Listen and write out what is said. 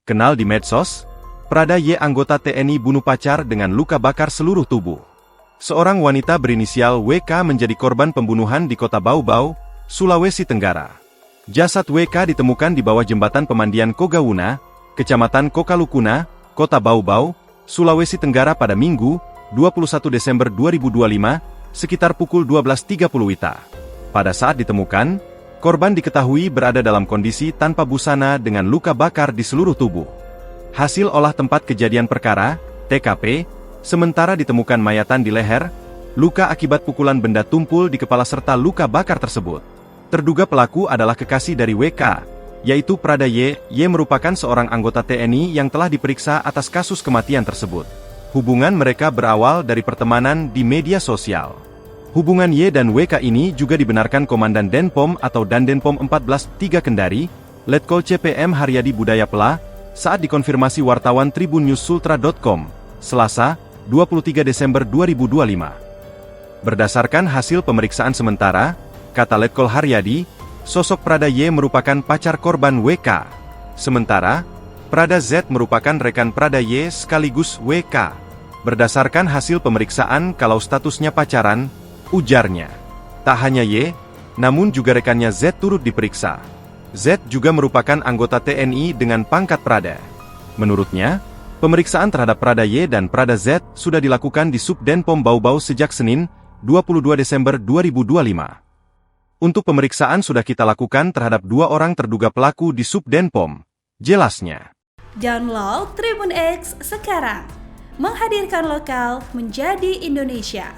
Kenal di medsos? Prada Y, anggota TNI bunuh pacar dengan luka bakar seluruh tubuh. Seorang wanita berinisial WK menjadi korban pembunuhan di kota Bau-Bau, Sulawesi Tenggara. Jasad WK ditemukan di bawah jembatan pemandian Kogawuna, Kecamatan Kokalukuna, Kota Bau-Bau, Sulawesi Tenggara pada Minggu, 21 Desember 2025, sekitar pukul 12.30 WITA. Pada saat ditemukan, korban diketahui berada dalam kondisi tanpa busana dengan luka bakar di seluruh tubuh. Hasil olah tempat kejadian perkara, TKP, sementara ditemukan mayatan di leher, luka akibat pukulan benda tumpul di kepala serta luka bakar tersebut. Terduga pelaku adalah kekasih dari WK, yaitu Prada Y. Y merupakan seorang anggota TNI yang telah diperiksa atas kasus kematian tersebut. Hubungan mereka berawal dari pertemanan di media sosial. Hubungan Y dan WK ini juga dibenarkan Komandan Denpom atau Dandenpom 14-3 Kendari, Letkol CPM Haryadi Budaya Pela, saat dikonfirmasi wartawan tribunnews-sultra.com, Selasa, 23 Desember 2025. Berdasarkan hasil pemeriksaan sementara, kata Letkol Haryadi, sosok Prada Y merupakan pacar korban WK. Sementara, Prada Z merupakan rekan Prada Y sekaligus WK. Berdasarkan hasil pemeriksaan kalau statusnya pacaran, ujarnya. Tak hanya Y, namun juga rekannya Z turut diperiksa. Z juga merupakan anggota TNI dengan pangkat Prada. Menurutnya, pemeriksaan terhadap Prada Y dan Prada Z sudah dilakukan di Subdenpom Bau-Bau sejak Senin, 22 Desember 2025. Untuk pemeriksaan sudah kita lakukan terhadap 2 orang terduga pelaku di Subdenpom, jelasnya. Download Tribun X sekarang, menghadirkan lokal menjadi Indonesia.